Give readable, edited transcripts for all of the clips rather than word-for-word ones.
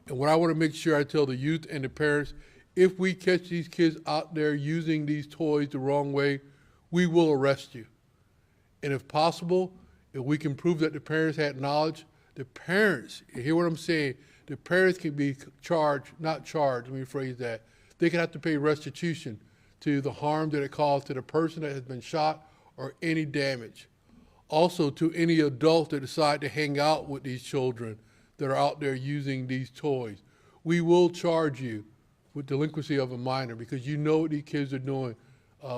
And what I want to make sure I tell the youth and the parents, if we catch these kids out there using these toys the wrong way, we will arrest you. And if possible, if we can prove that the parents had knowledge, the parents, you hear what I'm saying, the parents can be charged, not charged, let me phrase that, they can have to pay restitution to the harm that it caused to the person that has been shot or any damage. Also to any adults that decide to hang out with these children that are out there using these toys. We will charge you with delinquency of a minor because you know what these kids are doing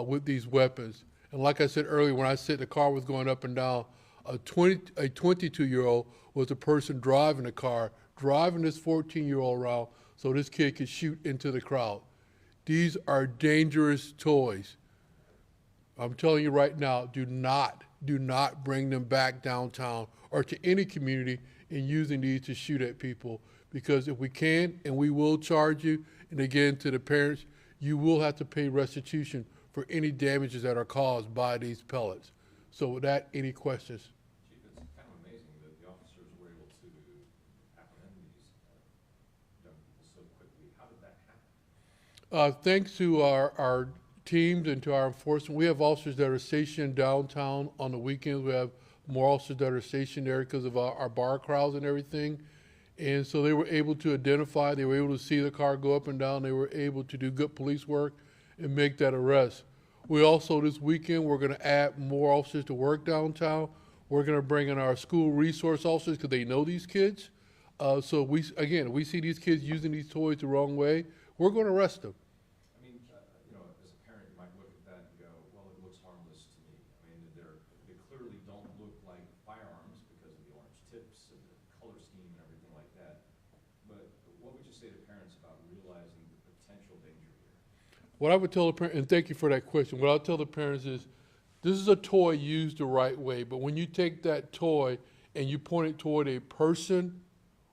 with these weapons. And like I said earlier, when I said the car was going up and down, a 22-year-old was the person driving the car, driving this 14-year-old around so this kid could shoot into the crowd. These are dangerous toys. I'm telling you right now, do not bring them back downtown or to any community in using these to shoot at people. Because if we can, and we will charge you, and again to the parents, you will have to pay restitution for any damages that are caused by these pellets. So with that, any questions? Chief, it's kind of amazing that the officers were able to apprehend these young people so quickly. How did that happen? Thanks to our teams and to our enforcement, we have officers that are stationed downtown on the weekends. We have more officers that are stationed there because of our bar crowds and everything. And so they were able to identify, they were able to see the car go up and down, they were able to do good police work and make that arrest. We also, this weekend, we're gonna add more officers to work downtown. We're gonna bring in our school resource officers because they know these kids. So we see these kids using these toys the wrong way, we're gonna arrest them. I mean, you know, as a parent, you might look at that and go, well, it looks harmless to me. I mean, they clearly don't look like firearms because of the orange tips and the color scheme and everything like that. But what would you say to parents about realizing the potential danger here? What I would tell the parents, and thank you for that question, what I'll tell the parents is, this is a toy used the right way, but when you take that toy and you point it toward a person,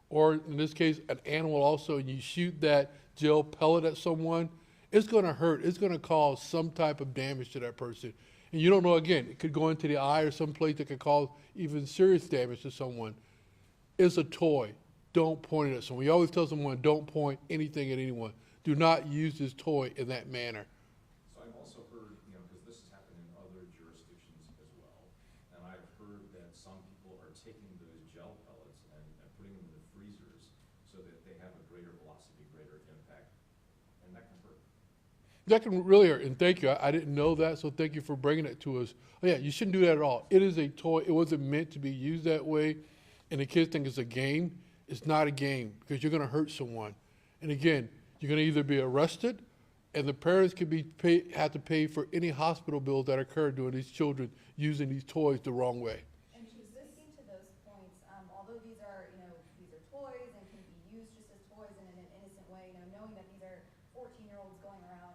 or in this case, an animal also, and you shoot that gel pellet at someone, it's gonna hurt, it's gonna cause some type of damage to that person. And you don't know, again, it could go into the eye or someplace that could cause even serious damage to someone. It's a toy, don't point it at someone. We always tell someone, don't point anything at anyone. Do not use this toy in that manner. So I've also heard, you know, because this has happened in other jurisdictions as well, and I've heard that some people are taking those gel pellets and putting them in the freezers so that they have a greater velocity, greater impact, and that can hurt. That can really hurt, and thank you. I didn't know that, so thank you for bringing it to us. Oh, yeah, you shouldn't do that at all. It is a toy. It wasn't meant to be used that way, and the kids think it's a game. It's not a game because you're going to hurt someone. And again, you're going to either be arrested, and the parents could have to pay for any hospital bills that occur during these children using these toys the wrong way. And Chief, speaking to those points, although these are toys and can be used just as toys and in an innocent way, knowing that these are 14-year-olds going around,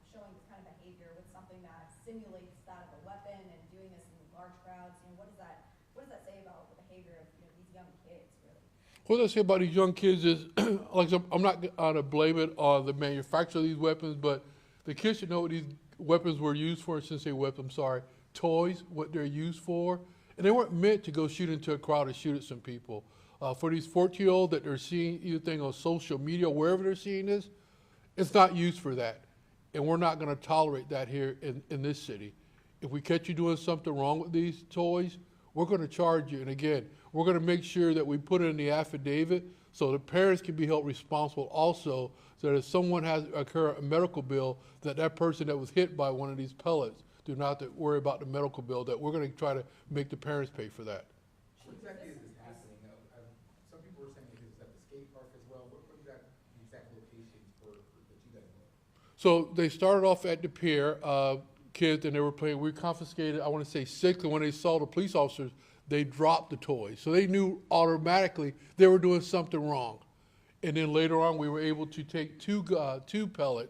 showing this kind of behavior with something that simulates that of a weapon and doing this in large crowds, what does that say about the behavior of these young kids, really? What I say about these young kids is, like I said, I'm not going to blame it on the manufacturer of these weapons, but the kids should know what these weapons were used for, since they weapons, toys, what they're used for. And they weren't meant to go shoot into a crowd and shoot at some people. For these 14-year-olds that they're seeing anything on social media, wherever they're seeing this, it's not used for that. And we're not going to tolerate that here in this city. If we catch you doing something wrong with these toys, we're going to charge you. And again, we're going to make sure that we put it in the affidavit so the parents can be held responsible also, so that if someone has occur a medical bill, that person that was hit by one of these pellets do not have to worry about the medical bill, that we're going to try to make the parents pay for that. What exactly is this happening? Some people are saying it's at the skate park as well. What is that, the exact location for that you guys know? So they started off at the pier, kids, and they were playing. We confiscated, I want to say 6, and when they saw the police officers, they dropped the toys. So they knew automatically they were doing something wrong. And then later on, we were able to take two pellet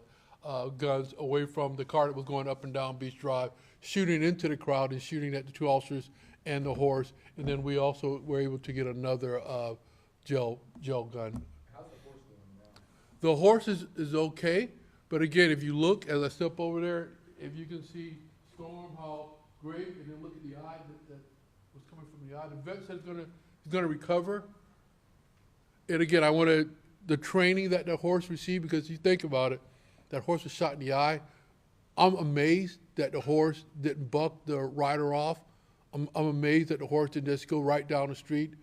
guns away from the car that was going up and down Beach Drive, shooting into the crowd and shooting at the 2 officers and the horse. And then we also were able to get another gel gun. How's the horse doing now? The horse is okay, but again, if you look, as I step over there, if you can see Storm, how great, and then look at the eye that was coming from the eye. The vet said he's gonna recover. And again, I want the training that the horse received, because you think about it, that horse was shot in the eye. I'm amazed that the horse didn't buck the rider off. I'm amazed that the horse didn't just go right down the street.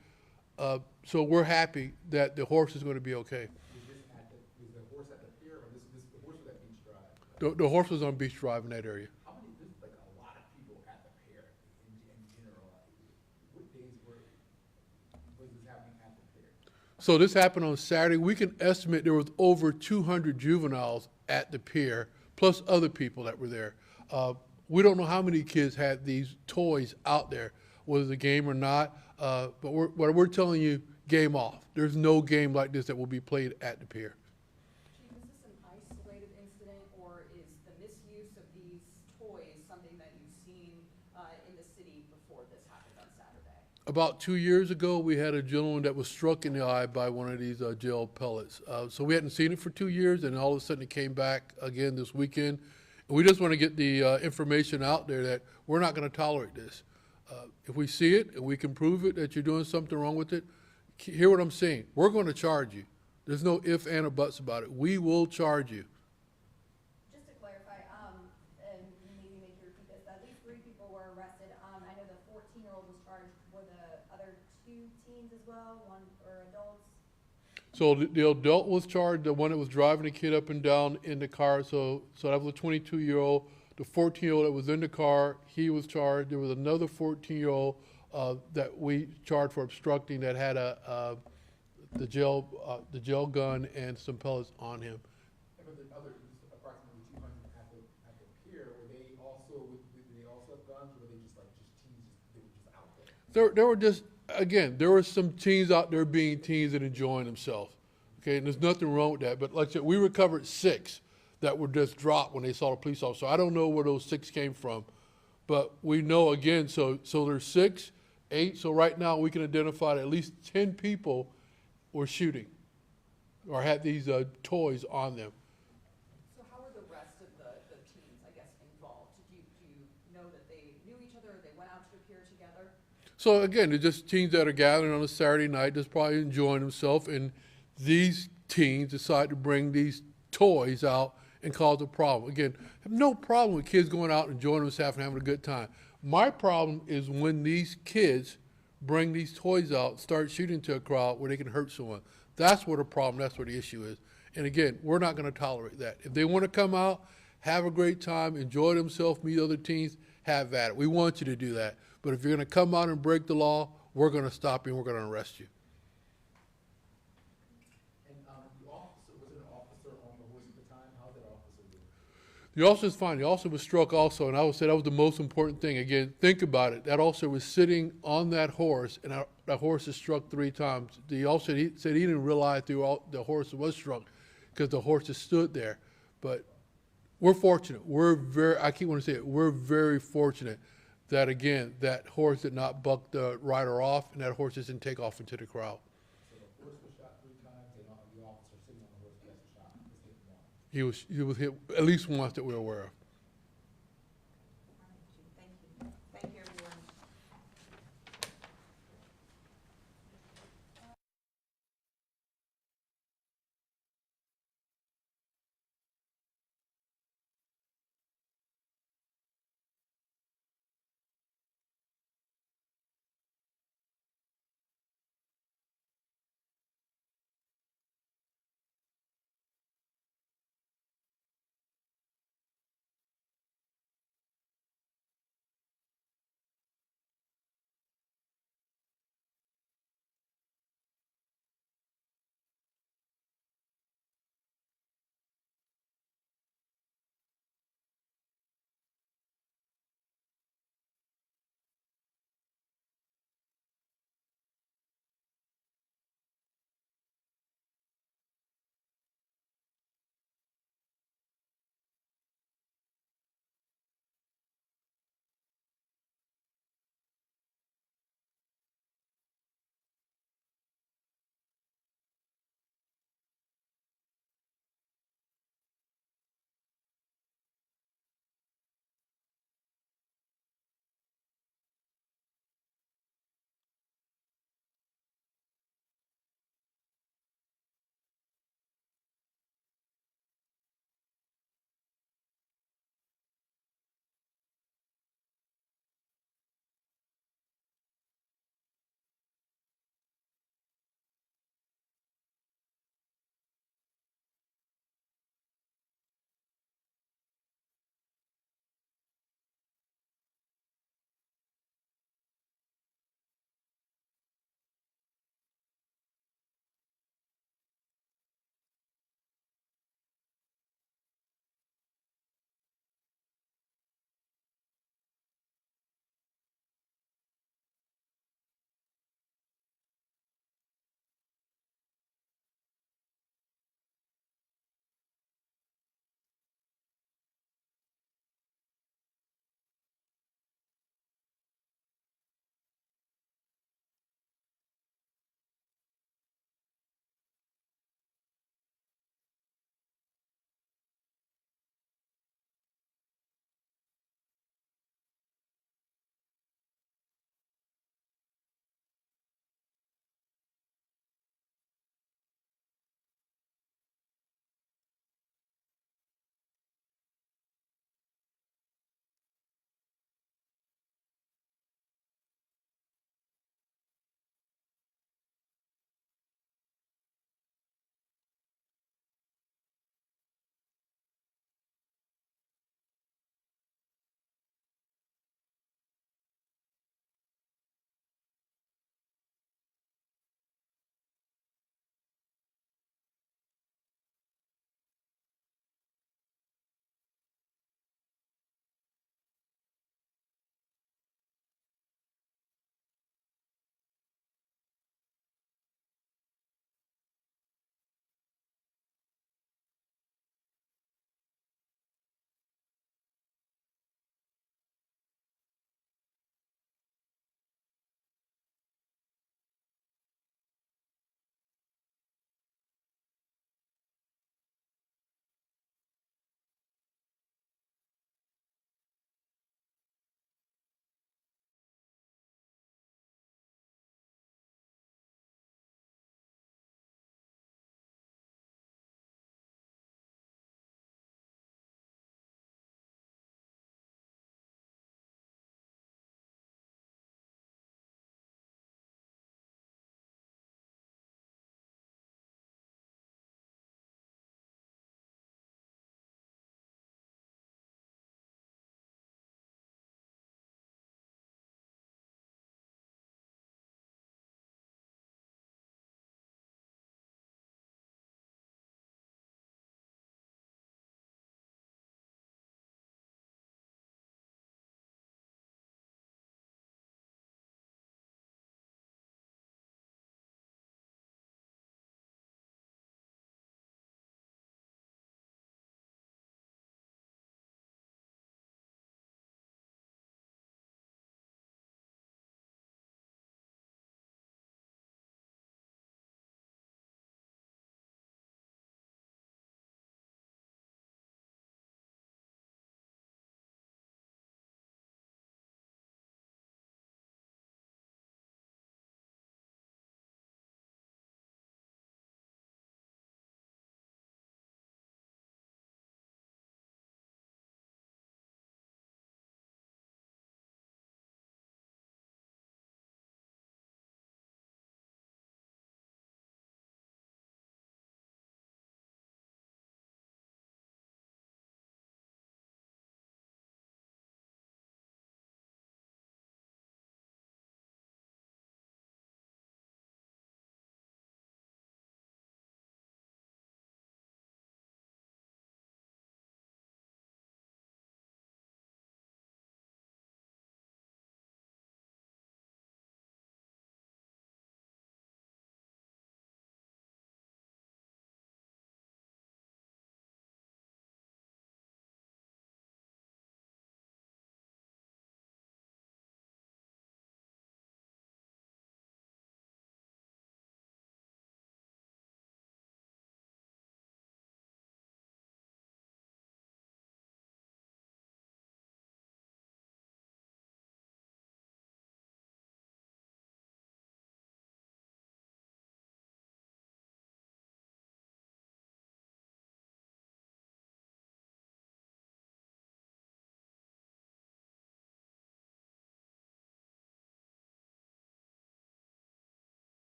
So we're happy that the horse is going to be okay. Was the horse at the pier, or the horse was at Beach Drive? The horse was on Beach Drive in that area. How many, there's like a lot of people at the pier in general. What days was this happening at the pier? So this happened on Saturday. We can estimate there was over 200 juveniles at the pier, plus other people that were there. We don't know how many kids had these toys out there, whether it's a game or not, but what we're telling you, game off. There's no game like this that will be played at the pier. Chief, is this an isolated incident, or is the misuse of these toys something that you've seen in the city before this happened on Saturday? About 2 years ago, we had a gentleman that was struck in the eye by one of these gel pellets. So we hadn't seen it for 2 years, and all of a sudden it came back again this weekend. And we just want to get the information out there that we're not going to tolerate this. If we see it and we can prove it that you're doing something wrong with it, hear what I'm saying. We're going to charge you. There's no ifs, and or buts about it. We will charge you. Just to clarify, and maybe make you repeat this, at least 3 people were arrested. I know the 14-year-old was charged. Were the other 2 teens as well, one or adults? So the adult was charged, the one that was driving the kid up and down in the car. So that was a 22-year-old. The 14-year-old that was in the car, he was charged. There was another 14-year-old that we charged for obstructing that had the gel gun and some pellets on him. But the other, approximately 200 at the pier, were they also, did they also have guns, or were they just teens, they were just out there? There were just, again, there were some teens out there being teens and enjoying themselves. Okay, and there's nothing wrong with that. But like I said, we recovered 6 that were just dropped when they saw the police officer. I don't know where those 6 came from, but we know, again, so there's 6, 8. So right now we can identify that at least 10 people were shooting or had these toys on them. So how were the rest of the teens, I guess, involved? Do you know that they knew each other, or they went out to the pier together? So again, they're just teens that are gathering on a Saturday night, just probably enjoying themselves, and these teens decide to bring these toys out and cause a problem. Again, I have no problem with kids going out and enjoying themselves and having a good time. My problem is when these kids bring these toys out, start shooting to a crowd where they can hurt someone. That's what the problem, that's what the issue is. And again, we're not going to tolerate that. If they want to come out, have a great time, enjoy themselves, meet other teens, have at it. We want you to do that. But if you're going to come out and break the law, we're going to stop you and we're going to arrest you. And the officer, was there an officer on the horse at the time? How's that officer doing? The officer's fine. The officer was struck also, and I would say that was the most important thing. Again, think about it. That officer was sitting on that horse, and that horse is struck 3 times. The officer said he didn't realize the horse was struck because the horse just stood there. But we're fortunate. I keep wanting to say it, we're very fortunate that, again, that horse did not buck the rider off, and that horse just didn't take off into the crowd. So the horse was shot 3 times, and the officer sitting on the horse just shot, just hit one. He was hit at least once that we're aware of.